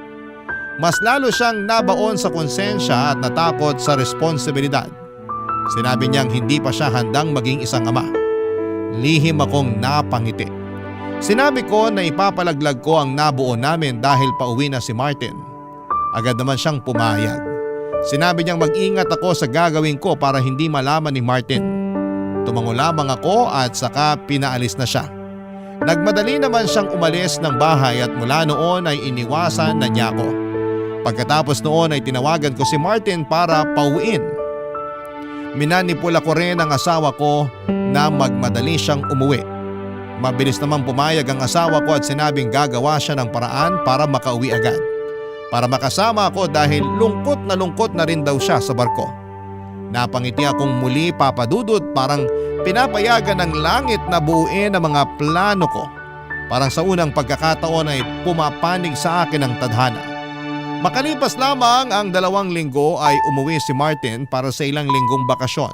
Mas lalo siyang nabaon sa konsensya at natakot sa responsibilidad. Sinabi niyang hindi pa siya handang maging isang ama. Lihim akong napangiti. Sinabi ko na ipapalaglag ko ang nabuo namin dahil pauwi na si Martin. Agad naman siyang pumayag. Sinabi niyang mag-ingat ako sa gagawin ko para hindi malaman ni Martin. Tumango lamang ako at saka pinaalis na siya. Nagmadali naman siyang umalis ng bahay at mula noon ay iniwasan na niya ako. Pagkatapos noon ay tinawagan ko si Martin para pauwiin. Minanipula ko rin ang asawa ko na magmadali siyang umuwi. Mabilis naman pumayag ang asawa ko at sinabing gagawa siya ng paraan para makauwi agad. Para makasama ako dahil lungkot na rin daw siya sa barko. Napangiti akong muli, Papa Dudut, parang pinapayagan ng langit na buuin ang mga plano ko. Parang sa unang pagkakataon ay pumapanig sa akin ang tadhana. Makalipas lamang ang 2 linggo ay umuwi si Martin para sa ilang linggong bakasyon.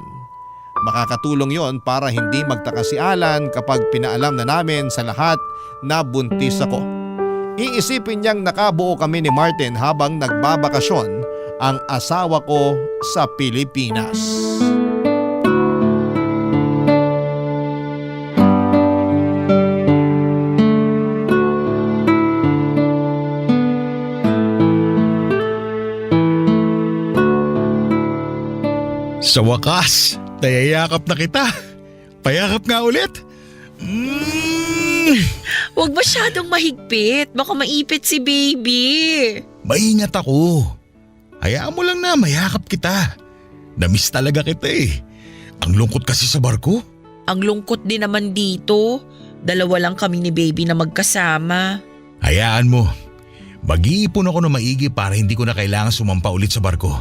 Makakatulong yon para hindi magtaka si Alan kapag pinaalam na namin sa lahat na buntis ako. Iisipin niyang nakabuo kami ni Martin habang nagbabakasyon ang asawa ko sa Pilipinas. Sa wakas, nayayakap na kita. Payakap nga ulit. Huwag masyadong mahigpit, baka maipit si baby. Maingat ako. Hayaan mo lang na mayakap kita. Namiss talaga kita eh. Ang lungkot kasi sa barko. Ang lungkot din naman dito. 2 lang kami ni baby na magkasama. Hayaan mo. Mag-iipon ako ng maigi para hindi ko na kailangan sumampa ulit sa barko.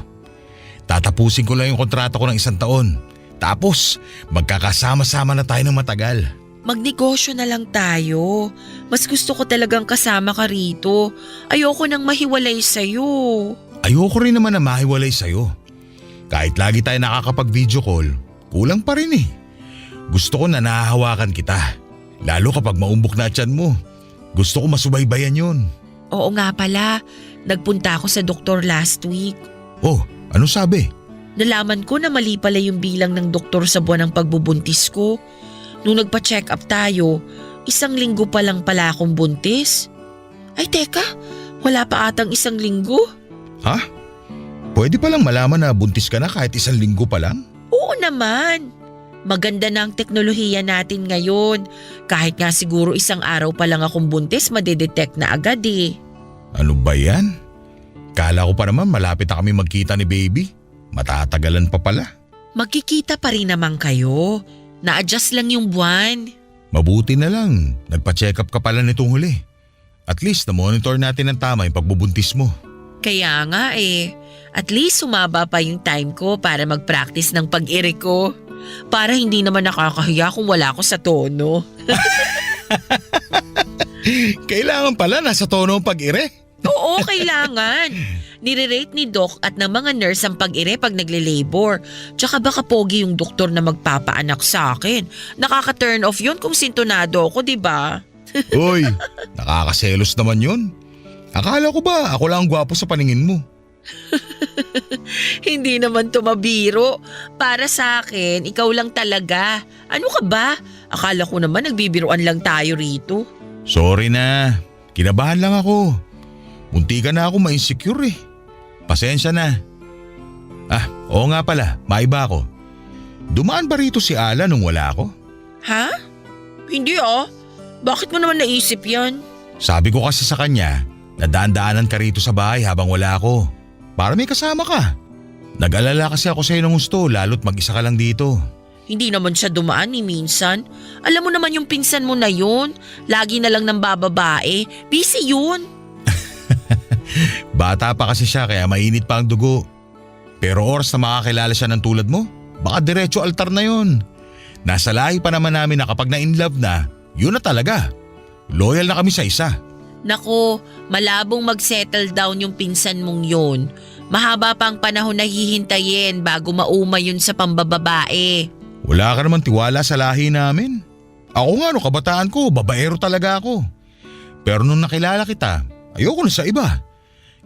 Tatapusin ko lang yung kontrata ko ng 1 taon. Tapos, magkakasama-sama na tayo ng matagal. Magnegosyo na lang tayo. Mas gusto ko talagang kasama ka rito. Ayoko nang mahiwalay sa'yo. Ayoko rin naman na mahiwalay sa'yo. Kahit lagi tayo nakakapag-video call, kulang pa rin eh. Gusto ko na nahahawakan kita. Lalo kapag maumbok na tiyan mo. Gusto ko masubaybayan yun. Oo nga pala. Nagpunta ako sa doktor last week. Oh, ano sabi? Nalaman ko na mali pala yung bilang ng doktor sa buwan ng pagbubuntis ko. Nung nagpa-check up tayo, 1 linggo pa lang pala akong buntis. Ay teka, wala pa atang 1 linggo. Ha? Pwede palang malaman na buntis ka na kahit 1 linggo pa lang? Oo naman. Maganda na ang teknolohiya natin ngayon. Kahit nga siguro 1 araw pa lang akong buntis, madedetect na agad eh. Ano ba yan? Kala ko pa naman malapit na kami magkita ni baby. Matatagalan pa pala. Magkikita pa rin naman kayo. Na-adjust lang yung buwan. Mabuti na lang. Nagpa-check up ka pala nitong huli. At least na-monitor natin ng tama yung pagbubuntis mo. Kaya nga eh. At least sumaba pa yung time ko para mag-practice ng pag-iri ko. Para hindi naman nakakahiya kung wala ako sa tono. Kailangan pala nasa tono ang pag-ire. Oo, kailangan. Nire-rate ni Doc at ng mga nurse ang pag-ire pag nagle-labor. Tsaka baka pogi yung doktor na magpapaanak sa akin. Nakaka-turn off yun kung sintonado ako, di ba? Uy, nakakaselos naman yun. Akala ko ba ako lang ang gwapo sa paningin mo? Hindi naman tumabiro. Para sa akin, ikaw lang talaga. Ano ka ba? Akala ko naman nagbibiruan lang tayo rito. Sorry na. Kinabahan lang ako. Munti ka na ako ma-insecure eh. Pasensya na. Oo nga pala, maiba ako. Dumaan ba rito si Alan nung wala ako? Ha? Hindi ah. Bakit mo naman naisip yan? Sabi ko kasi sa kanya, nadaan-daanan ka rito sa bahay habang wala ako. Para may kasama ka. Nag-alala kasi ako sa'yo ng gusto, lalo't mag-isa ka lang dito. Hindi naman siya dumaan ni minsan. Alam mo naman yung pinsan mo na yun. Lagi na lang nang bababae. Busy yun. Bata pa kasi siya kaya mainit pa ang dugo. Pero oras na makakilala siya ng tulad mo, baka diretso altar na yun. Nasa lahi pa naman namin na kapag na-inlove na, yun na talaga. Loyal na kami sa isa. Nako, malabong mag-settle down yung pinsan mong yun. Mahaba pa ang panahon na hihintayin bago mauma yun sa pambababae. Wala ka naman tiwala sa lahi namin. Ako nga no, kabataan ko, babaero talaga ako. Pero nung nakilala kita, ayoko na sa iba.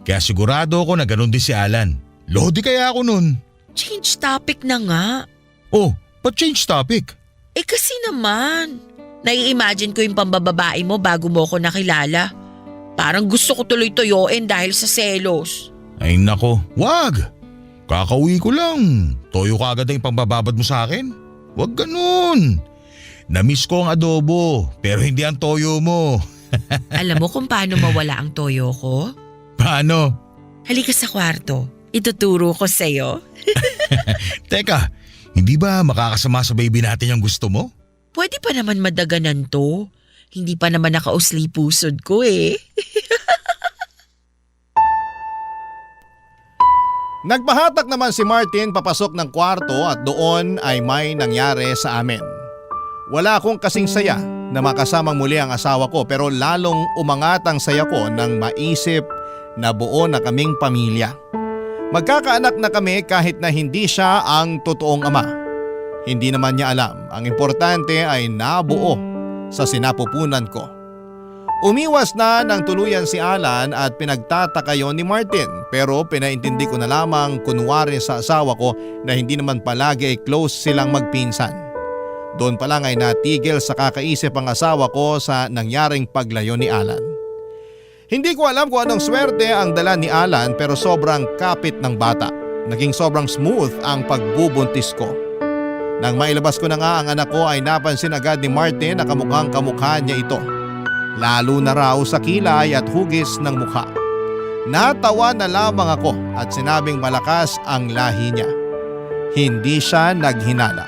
Kaya sigurado ako na ganun din si Alan. Lodi kaya ako nun. Change topic na nga. Oh, pa-change topic. Kasi naman, nai-imagine ko yung pambababae mo bago mo ako nakilala. Parang gusto ko tuloy toyoin dahil sa selos. Ay nako, wag. Kakauwi ko lang. Toyo ka agad ang pambababad mo sa akin. Wag ganun. Namiss ko ang adobo, pero hindi ang toyo mo. Alam mo kung paano mawala ang toyo ko? Paano? Halika sa kwarto. Ituturo ko sa'yo. Teka, hindi ba makakasama sa baby natin yung gusto mo? Pwede pa naman madaganan to. Hindi pa naman nakausli pusod ko eh. Nagbahatak naman si Martin papasok ng kwarto at doon ay may nangyari sa amin. Wala akong kasing saya na makasamang muli ang asawa ko pero lalong umangat ang saya ko nang maisip na buo na kaming pamilya. Magkakaanak na kami kahit na hindi siya ang totoong ama. Hindi naman niya alam, ang importante ay nabuo sa sinapupunan ko. Umiwas na ng tuluyan si Alan at pinagtataka yon ni Martin pero pinaintindi ko na lamang kunwari sa asawa ko na hindi naman palagi ay close silang magpinsan. Doon pa lang ay natigil sa kakaisip ang asawa ko sa nangyaring paglayo ni Alan. Hindi ko alam kung anong swerte ang dala ni Alan pero sobrang kapit ng bata. Naging sobrang smooth ang pagbubuntis ko. Nang mailabas ko na nga ang anak ko ay napansin agad ni Martin na kamukhang kamukha niya ito. Lalo na raw sa kilay at hugis ng mukha. Natawa na lamang ako at sinabing malakas ang lahi niya. Hindi siya naghinala.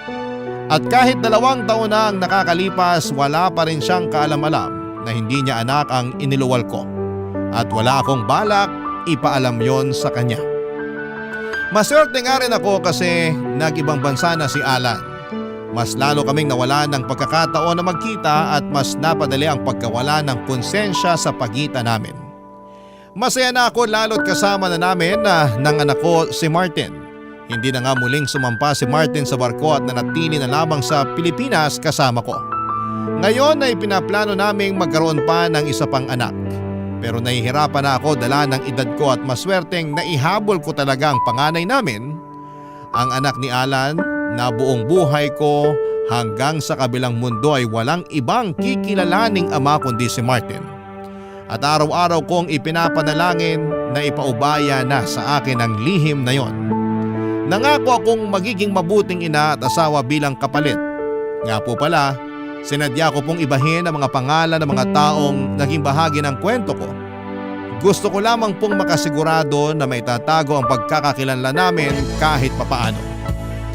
At kahit 2 taon na ang nakakalipas, wala pa rin siyang kaalam-alam na hindi niya anak ang iniluwal ko. At wala akong balak ipaalam yon sa kanya. Maswerte nga rin ako kasi nag-ibang bansa na si Alan. Mas lalo kaming nawala ng pagkakataon na magkita at mas napadali ang pagkawala ng konsensya sa pagitan namin. Masaya na ako lalo't kasama na namin ng anak ko si Martin. Hindi na nga muling sumampa si Martin sa barko at nanatili na lamang sa Pilipinas kasama ko. Ngayon ay pinaplano naming magkaroon pa ng isa pang anak. Pero nahihirapan na ako dala ng edad ko at maswerteng naihabol ko talaga ang panganay namin, ang anak ni Alan na buong buhay ko hanggang sa kabilang mundo ay walang ibang kikilalaning ama kundi si Martin. At araw-araw kong ipinapanalangin na ipaubaya na sa akin ang lihim na yon. Nangako akong magiging mabuting ina at asawa bilang kapalit. Nga po pala, sinadya ko pong ibahin ang mga pangalan ng mga taong naging bahagi ng kwento ko. Gusto ko lamang pong makasigurado na maitatago ang pagkakakilanlan namin kahit papaano.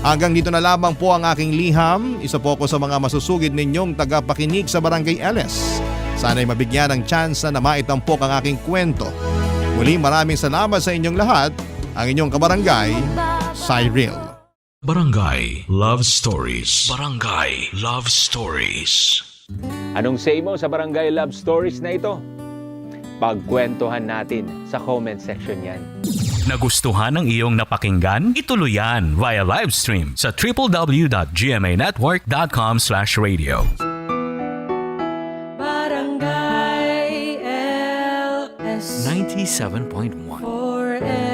Hanggang dito na lamang po ang aking liham. Isa po ko sa mga masusugid ninyong tagapakinig sa Barangay LS. Sana'y mabigyan ng tsansa na maitampok ang aking kwento. Muli maraming salamat sa inyong lahat. Ang inyong kabarangay, Cyril. Barangay Love Stories. Barangay Love Stories. Anong say mo sa Barangay Love Stories na ito? Pagkwentuhan natin sa comment section yan. Nagustuhan ng iyong napakinggan? Ituloy yan via live stream sa www.gmanetwork.com/radio. Barangay LS 97.1 forever.